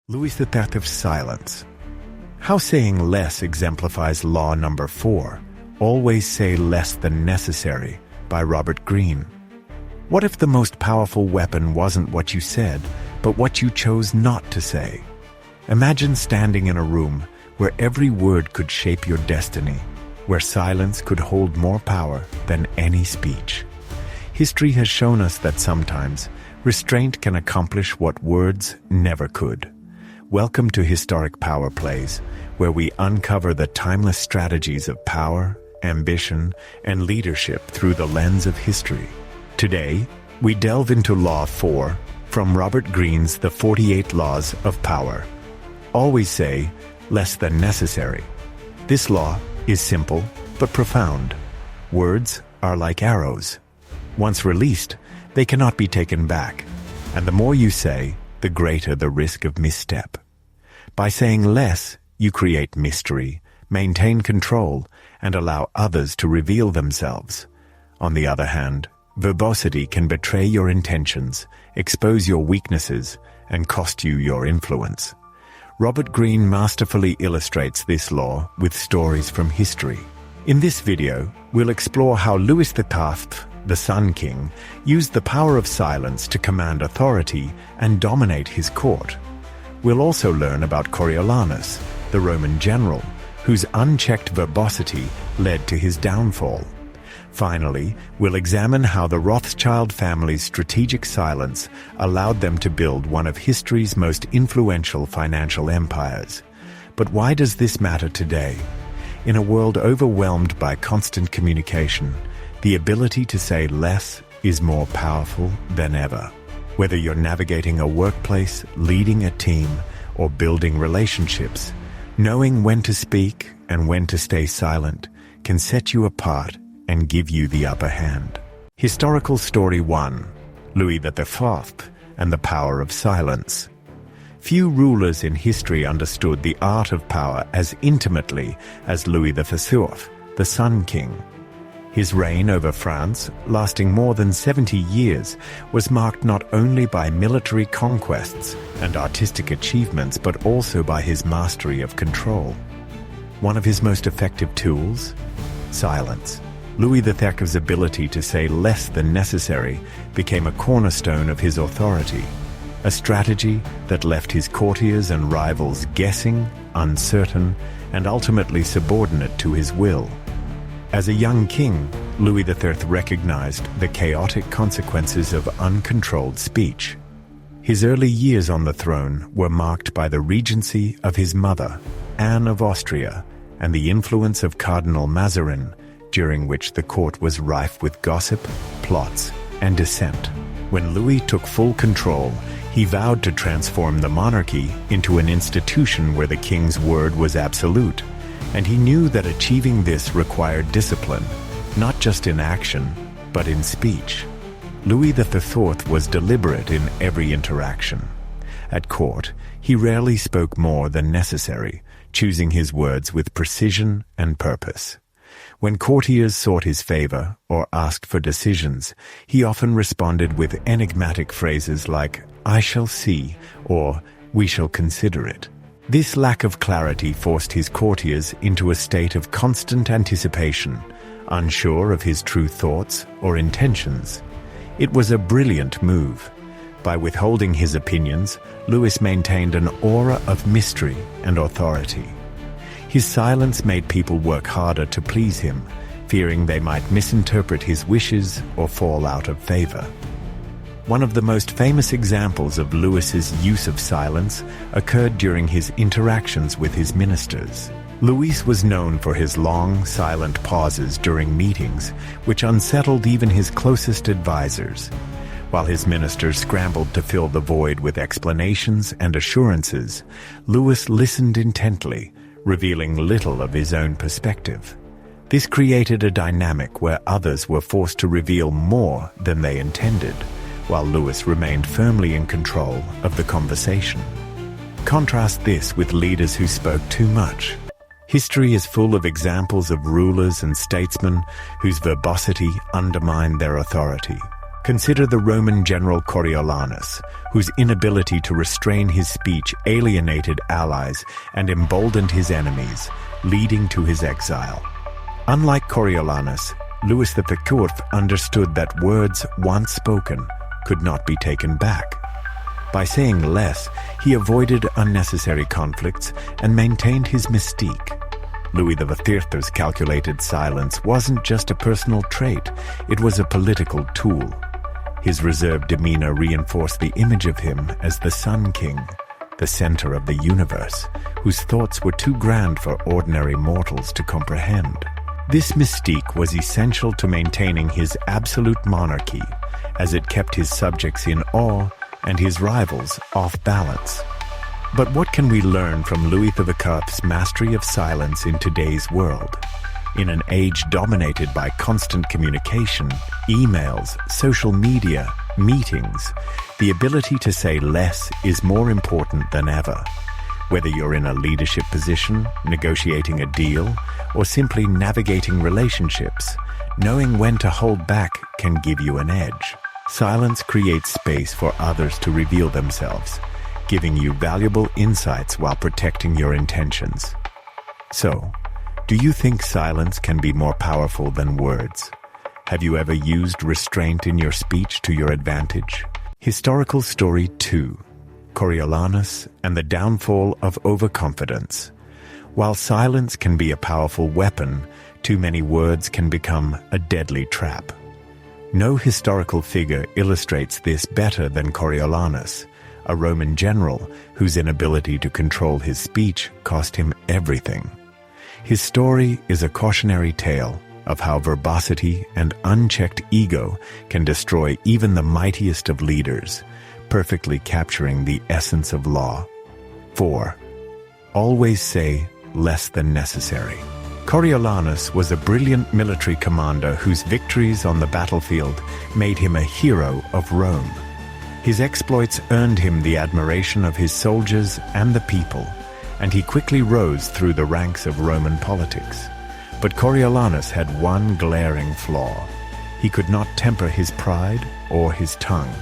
Louis XIII of silence. How saying less exemplifies law number 4, always say less than necessary, by Robert Greene. What if the most powerful weapon wasn't what you said, but what you chose not to say? Imagine standing in a room where every word could shape your destiny, where silence could hold more power than any speech. History has shown us that sometimes restraint can accomplish what words never could. Welcome to Historic Power Plays, where we uncover the timeless strategies of power, ambition, and leadership through the lens of history. Today, we delve into Law 4 from Robert Greene's The 48 Laws of Power. Always say less than necessary. This law is simple but profound. Words are like arrows. Once released, they cannot be taken back, and the more you say, the greater the risk of misstep. By saying less, you create mystery, maintain control, and allow others to reveal themselves. On the other hand, verbosity can betray your intentions, expose your weaknesses, and cost you your influence. Robert Greene masterfully illustrates this law with stories from history. In this video, we'll explore how Louis XIII, the Sun King, used the power of silence to command authority and dominate his court. We'll also learn about Coriolanus, the Roman general, whose unchecked verbosity led to his downfall. Finally, we'll examine how the Rothschild family's strategic silence allowed them to build one of history's most influential financial empires. But why does this matter today? In a world overwhelmed by constant communication, the ability to say less is more powerful than ever. Whether you're navigating a workplace, leading a team, or building relationships, knowing when to speak and when to stay silent can set you apart and give you the upper hand. Historical Story 1: Louis XIV and the Power of Silence. Few rulers in history understood the art of power as intimately as Louis XIV, the Sun King. His reign over France, lasting more than 70 years, was marked not only by military conquests and artistic achievements, but also by his mastery of control. One of his most effective tools? Silence. Louis XII's ability to say less than necessary became a cornerstone of his authority, a strategy that left his courtiers and rivals guessing, uncertain, and ultimately subordinate to his will. As a young king, Louis XIII recognized the chaotic consequences of uncontrolled speech. His early years on the throne were marked by the regency of his mother, Anne of Austria, and the influence of Cardinal Mazarin, during which the court was rife with gossip, plots, and dissent. When Louis took full control, he vowed to transform the monarchy into an institution where the king's word was absolute. And he knew that achieving this required discipline, not just in action, but in speech. Louis XIV was deliberate in every interaction. At court, he rarely spoke more than necessary, choosing his words with precision and purpose. When courtiers sought his favor or asked for decisions, he often responded with enigmatic phrases like, "I shall see," or "we shall consider it." This lack of clarity forced his courtiers into a state of constant anticipation, unsure of his true thoughts or intentions. It was a brilliant move. By withholding his opinions, Louis maintained an aura of mystery and authority. His silence made people work harder to please him, fearing they might misinterpret his wishes or fall out of favor. One of the most famous examples of Louis's use of silence occurred during his interactions with his ministers. Louis was known for his long, silent pauses during meetings, which unsettled even his closest advisors. While his ministers scrambled to fill the void with explanations and assurances, Louis listened intently, revealing little of his own perspective. This created a dynamic where others were forced to reveal more than they intended, while Louis remained firmly in control of the conversation. Contrast this with leaders who spoke too much. History is full of examples of rulers and statesmen whose verbosity undermined their authority. Consider the Roman general Coriolanus, whose inability to restrain his speech alienated allies and emboldened his enemies, leading to his exile. Unlike Coriolanus, Louis XIV understood that words once spoken could not be taken back. By saying less, he avoided unnecessary conflicts and maintained his mystique. Louis XIV's calculated silence wasn't just a personal trait, it was a political tool. His reserved demeanor reinforced the image of him as the Sun King, the center of the universe, whose thoughts were too grand for ordinary mortals to comprehend. This mystique was essential to maintaining his absolute monarchy, as it kept his subjects in awe and his rivals off balance. But what can we learn from Louis XIV's mastery of silence in today's world? In an age dominated by constant communication, emails, social media, meetings, the ability to say less is more important than ever. Whether you're in a leadership position, negotiating a deal, or simply navigating relationships, knowing when to hold back can give you an edge. Silence creates space for others to reveal themselves, giving you valuable insights while protecting your intentions. So, do you think silence can be more powerful than words? Have you ever used restraint in your speech to your advantage? Historical Story 2: Coriolanus and the Downfall of Overconfidence. While silence can be a powerful weapon, too many words can become a deadly trap. No historical figure illustrates this better than Coriolanus, a Roman general whose inability to control his speech cost him everything. His story is a cautionary tale of how verbosity and unchecked ego can destroy even the mightiest of leaders, perfectly capturing the essence of law. 4. Always say less than necessary. Coriolanus was a brilliant military commander whose victories on the battlefield made him a hero of Rome. His exploits earned him the admiration of his soldiers and the people, and he quickly rose through the ranks of Roman politics. But Coriolanus had one glaring flaw. He could not temper his pride or his tongue.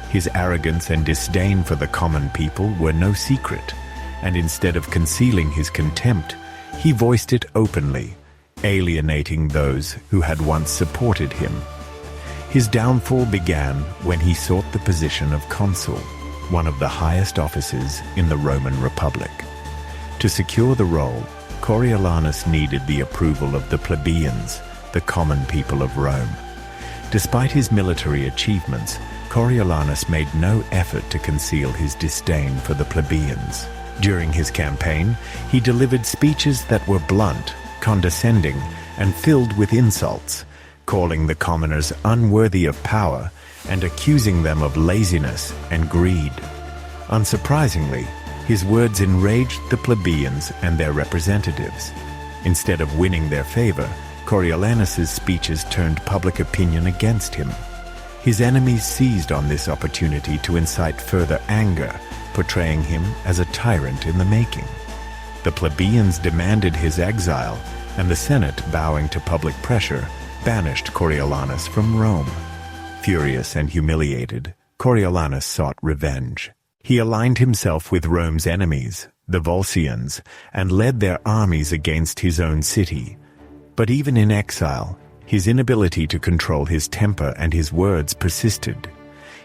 His arrogance and disdain for the common people were no secret, and instead of concealing his contempt, he voiced it openly, alienating those who had once supported him. His downfall began when he sought the position of consul, one of the highest offices in the Roman Republic. To secure the role, Coriolanus needed the approval of the plebeians, the common people of Rome. Despite his military achievements, Coriolanus made no effort to conceal his disdain for the plebeians. During his campaign, he delivered speeches that were blunt, condescending, and filled with insults, calling the commoners unworthy of power and accusing them of laziness and greed. Unsurprisingly, his words enraged the plebeians and their representatives. Instead of winning their favor, Coriolanus's speeches turned public opinion against him. His enemies seized on this opportunity to incite further anger, portraying him as a tyrant in the making. The plebeians demanded his exile, and the Senate, bowing to public pressure, banished Coriolanus from Rome. Furious and humiliated, Coriolanus sought revenge. He aligned himself with Rome's enemies, the Volscians, and led their armies against his own city. But even in exile, his inability to control his temper and his words persisted.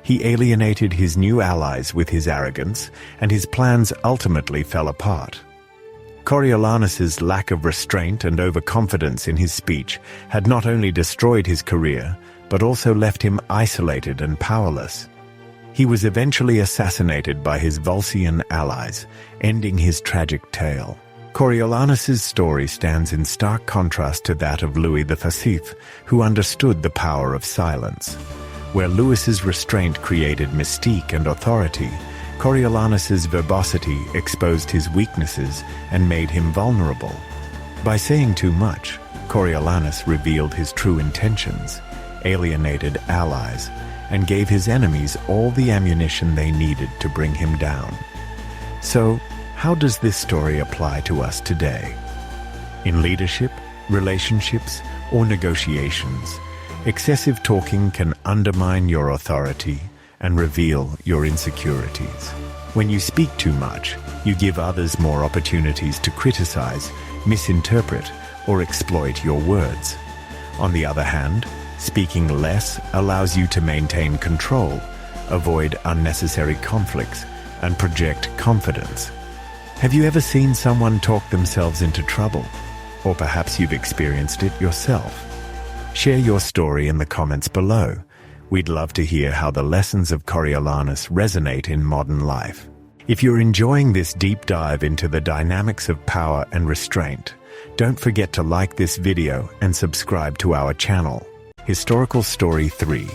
He alienated his new allies with his arrogance, and his plans ultimately fell apart. Coriolanus's lack of restraint and overconfidence in his speech had not only destroyed his career, but also left him isolated and powerless. He was eventually assassinated by his Volscian allies, ending his tragic tale. Coriolanus's story stands in stark contrast to that of Louis XIV, who understood the power of silence. Where Louis's restraint created mystique and authority, Coriolanus's verbosity exposed his weaknesses and made him vulnerable. By saying too much, Coriolanus revealed his true intentions, alienated allies, and gave his enemies all the ammunition they needed to bring him down. So, how does this story apply to us today? In leadership, relationships, or negotiations, Excessive talking can undermine your authority and reveal your insecurities. When you speak too much, you give others more opportunities to criticize, misinterpret, or exploit your words. On the other hand, speaking less allows you to maintain control, avoid unnecessary conflicts, and project confidence. Have you ever seen someone talk themselves into trouble? Or perhaps you've experienced it yourself? Share your story in the comments below. We'd love to hear how the lessons of Coriolanus resonate in modern life. If you're enjoying this deep dive into the dynamics of power and restraint, don't forget to like this video and subscribe to our channel. Historical Story 3.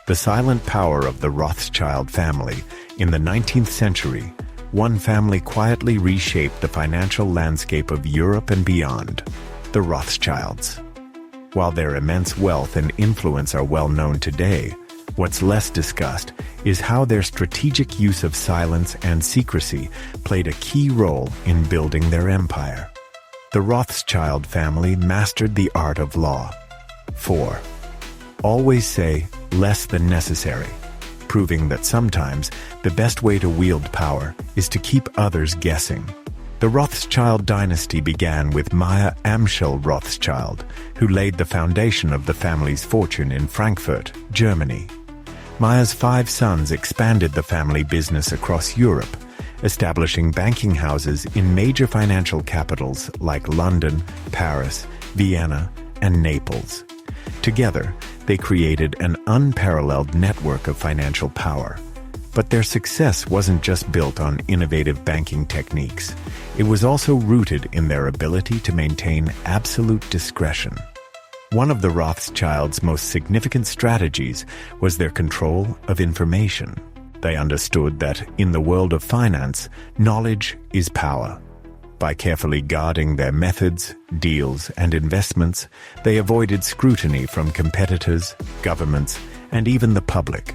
The silent power of the Rothschild family. In the 19th century, one family quietly reshaped the financial landscape of Europe and beyond: the Rothschilds. While their immense wealth and influence are well known today, what's less discussed is how their strategic use of silence and secrecy played a key role in building their empire. The Rothschild family mastered the art of law. 4. Always say less than necessary, proving that sometimes the best way to wield power is to keep others guessing. The Rothschild dynasty began with Mayer Amschel Rothschild, who laid the foundation of the family's fortune in Frankfurt, Germany. Mayer's 5 sons expanded the family business across Europe, establishing banking houses in major financial capitals like London, Paris, Vienna, and Naples. Together, they created an unparalleled network of financial power. But their success wasn't just built on innovative banking techniques. It was also rooted in their ability to maintain absolute discretion. One of the Rothschilds' most significant strategies was their control of information. They understood that, in the world of finance, knowledge is power. By carefully guarding their methods, deals, and investments, they avoided scrutiny from competitors, governments, and even the public.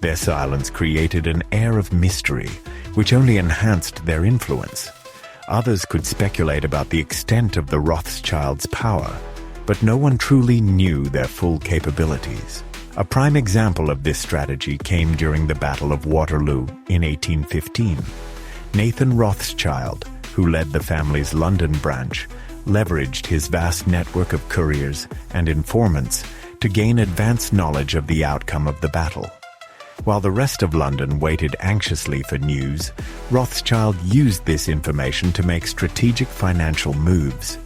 Their silence created an air of mystery, which only enhanced their influence. Others could speculate about the extent of the Rothschilds' power, but no one truly knew their full capabilities. A prime example of this strategy came during the Battle of Waterloo in 1815. Nathan Rothschild, who led the family's London branch, leveraged his vast network of couriers and informants to gain advanced knowledge of the outcome of the battle. While the rest of London waited anxiously for news, Rothschild used this information to make strategic financial moves.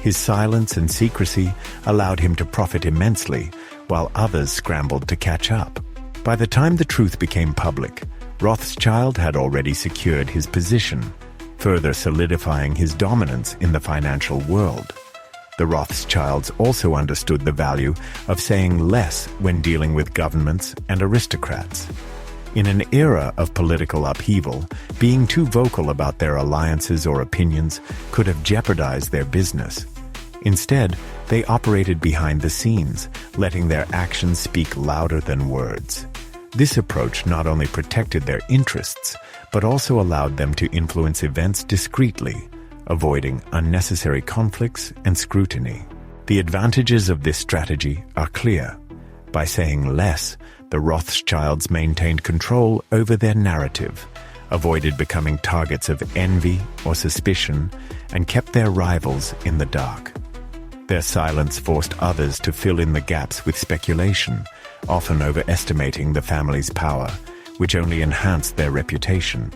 His silence and secrecy allowed him to profit immensely, while others scrambled to catch up. By the time the truth became public, Rothschild had already secured his position, further solidifying his dominance in the financial world. The Rothschilds also understood the value of saying less when dealing with governments and aristocrats. In an era of political upheaval, being too vocal about their alliances or opinions could have jeopardized their business. Instead, they operated behind the scenes, letting their actions speak louder than words. This approach not only protected their interests, but also allowed them to influence events discreetly, avoiding unnecessary conflicts and scrutiny. The advantages of this strategy are clear. By saying less, the Rothschilds maintained control over their narrative, avoided becoming targets of envy or suspicion, and kept their rivals in the dark. Their silence forced others to fill in the gaps with speculation, often overestimating the family's power, which only enhanced their reputation.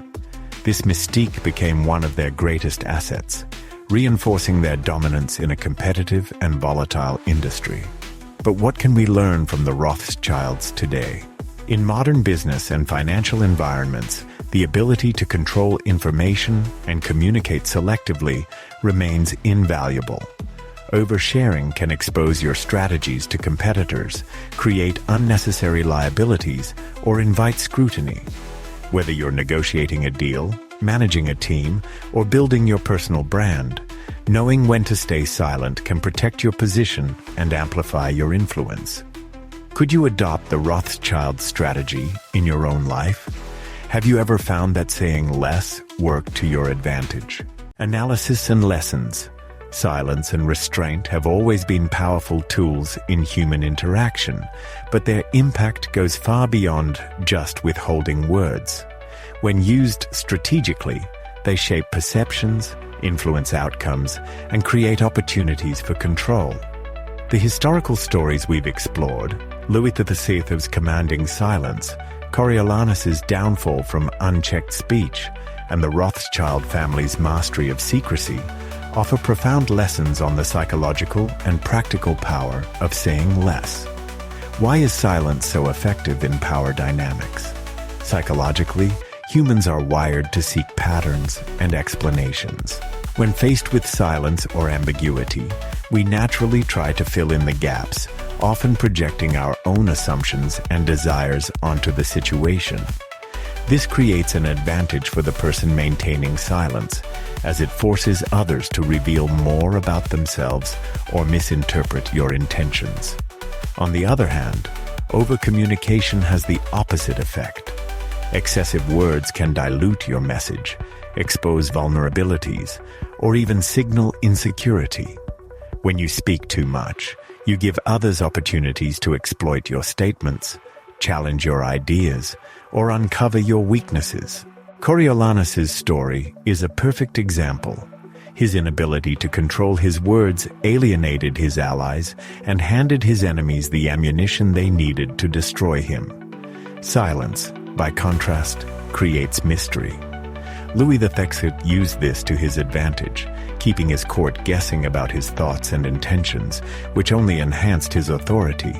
This mystique became one of their greatest assets, reinforcing their dominance in a competitive and volatile industry. But what can we learn from the Rothschilds today? In modern business and financial environments, the ability to control information and communicate selectively remains invaluable. Oversharing can expose your strategies to competitors, create unnecessary liabilities, or invite scrutiny. Whether you're negotiating a deal, managing a team, or building your personal brand, knowing when to stay silent can protect your position and amplify your influence. Could you adopt the Rothschild strategy in your own life? Have you ever found that saying less worked to your advantage? Analysis and lessons. Silence and restraint have always been powerful tools in human interaction, but their impact goes far beyond just withholding words. When used strategically, they shape perceptions, influence outcomes, and create opportunities for control. The historical stories we've explored, Louis XIV's commanding silence, Coriolanus' downfall from unchecked speech, and the Rothschild family's mastery of secrecy, offer profound lessons on the psychological and practical power of saying less. Why is silence so effective in power dynamics? Psychologically, humans are wired to seek patterns and explanations. When faced with silence or ambiguity, we naturally try to fill in the gaps, often projecting our own assumptions and desires onto the situation. This creates an advantage for the person maintaining silence, as it forces others to reveal more about themselves or misinterpret your intentions. On the other hand, overcommunication has the opposite effect. Excessive words can dilute your message, expose vulnerabilities, or even signal insecurity. When you speak too much, you give others opportunities to exploit your statements, challenge your ideas, or uncover your weaknesses. Coriolanus' story is a perfect example. His inability to control his words alienated his allies and handed his enemies the ammunition they needed to destroy him. Silence, by contrast, creates mystery. Louis XIV used this to his advantage, keeping his court guessing about his thoughts and intentions, which only enhanced his authority.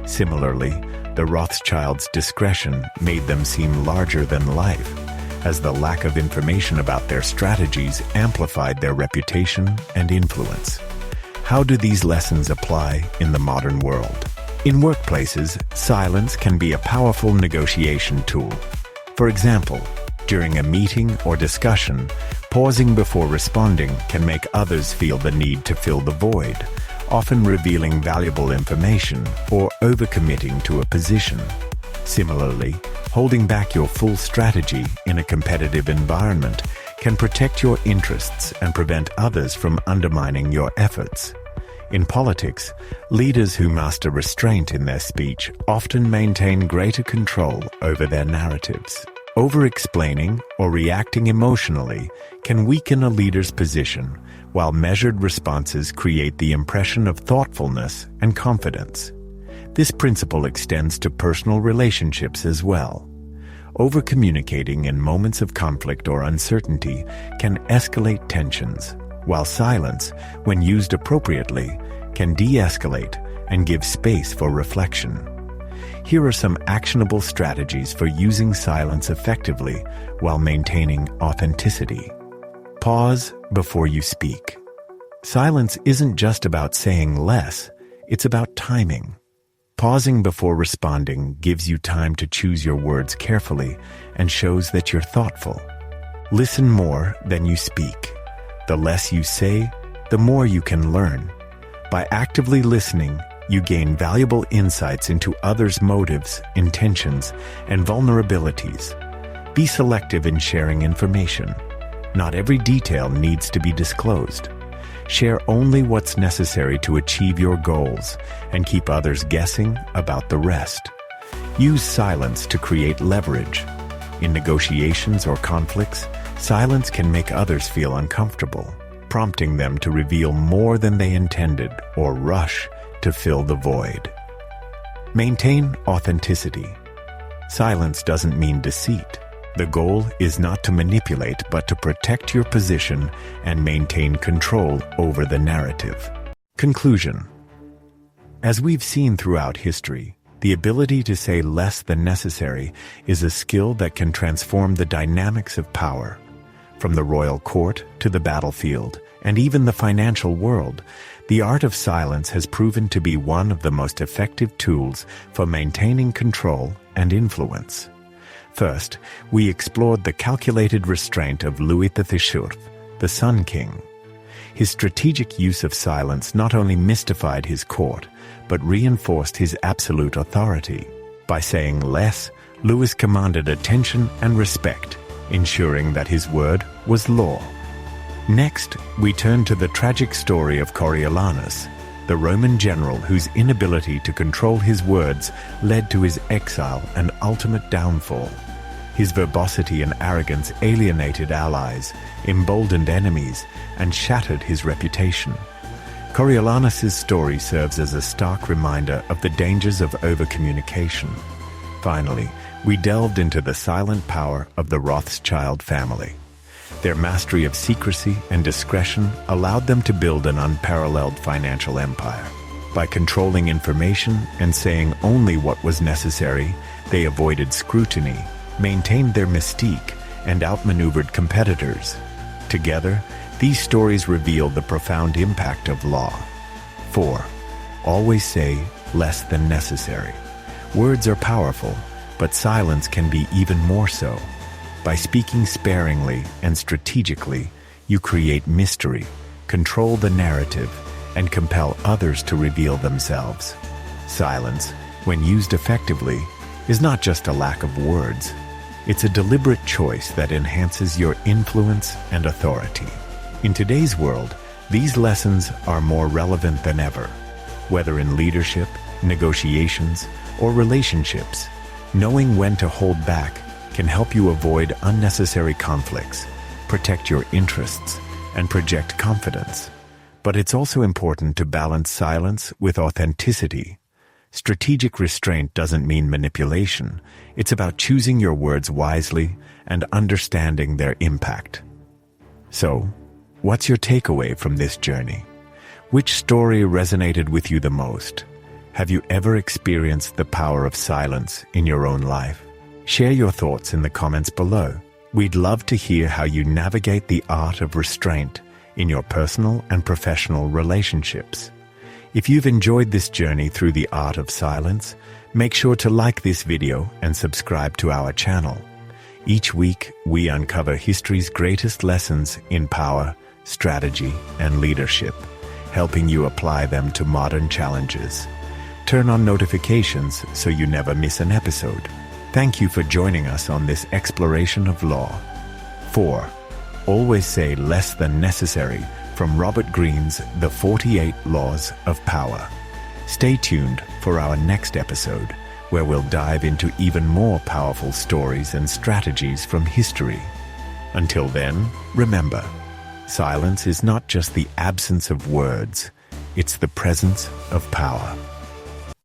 Similarly, the Rothschilds' discretion made them seem larger than life, as the lack of information about their strategies amplified their reputation and influence. How do these lessons apply in the modern world? In workplaces, silence can be a powerful negotiation tool. For example, during a meeting or discussion, pausing before responding can make others feel the need to fill the void, often revealing valuable information or overcommitting to a position. Similarly, holding back your full strategy in a competitive environment can protect your interests and prevent others from undermining your efforts. In politics, leaders who master restraint in their speech often maintain greater control over their narratives. Over-explaining or reacting emotionally can weaken a leader's position, while measured responses create the impression of thoughtfulness and confidence. This principle extends to personal relationships as well. Over-communicating in moments of conflict or uncertainty can escalate tensions, while silence, when used appropriately, can de-escalate and give space for reflection. Here are some actionable strategies for using silence effectively while maintaining authenticity. Pause before you speak. Silence isn't just about saying less, it's about timing. Pausing before responding gives you time to choose your words carefully and shows that you're thoughtful. Listen more than you speak. The less you say, the more you can learn. By actively listening, you gain valuable insights into others' motives, intentions, and vulnerabilities. Be selective in sharing information. Not every detail needs to be disclosed. Share only what's necessary to achieve your goals and keep others guessing about the rest. Use silence to create leverage. In negotiations or conflicts, silence can make others feel uncomfortable, prompting them to reveal more than they intended or rush to fill the void. Maintain authenticity. Silence doesn't mean deceit. The goal is not to manipulate, but to protect your position and maintain control over the narrative. Conclusion. As we've seen throughout history, the ability to say less than necessary is a skill that can transform the dynamics of power. From the royal court to the battlefield, and even the financial world, the art of silence has proven to be one of the most effective tools for maintaining control and influence. First, we explored the calculated restraint of Louis XIV, the Sun King. His strategic use of silence not only mystified his court, but reinforced his absolute authority. By saying less, Louis commanded attention and respect, ensuring that his word was law. Next, we turn to the tragic story of Coriolanus, the Roman general whose inability to control his words led to his exile and ultimate downfall. His verbosity and arrogance alienated allies, emboldened enemies, and shattered his reputation. Coriolanus' story serves as a stark reminder of the dangers of overcommunication. Finally, we delved into the silent power of the Rothschild family. Their mastery of secrecy and discretion allowed them to build an unparalleled financial empire. By controlling information and saying only what was necessary, they avoided scrutiny, maintained their mystique, and outmaneuvered competitors. Together, these stories reveal the profound impact of law. 4. Always say less than necessary. Words are powerful, but silence can be even more so. By speaking sparingly and strategically, you create mystery, control the narrative, and compel others to reveal themselves. Silence, when used effectively, is not just a lack of words. It's a deliberate choice that enhances your influence and authority. In today's world, these lessons are more relevant than ever. Whether in leadership, negotiations, or relationships, knowing when to hold back can help you avoid unnecessary conflicts, protect your interests, and project confidence. But it's also important to balance silence with authenticity. Strategic restraint doesn't mean manipulation. It's about choosing your words wisely and understanding their impact. So, what's your takeaway from this journey? Which story resonated with you the most? Have you ever experienced the power of silence in your own life? Share your thoughts in the comments below. We'd love to hear how you navigate the art of restraint in your personal and professional relationships. If you've enjoyed this journey through the art of silence, make sure to like this video and subscribe to our channel. Each week, we uncover history's greatest lessons in power, strategy, and leadership, helping you apply them to modern challenges. Turn on notifications so you never miss an episode. Thank you for joining us on this exploration of law. 4. Always say less than necessary, from Robert Greene's The 48 Laws of Power. Stay tuned for our next episode, where we'll dive into even more powerful stories and strategies from history. Until then, remember, silence is not just the absence of words, it's the presence of power.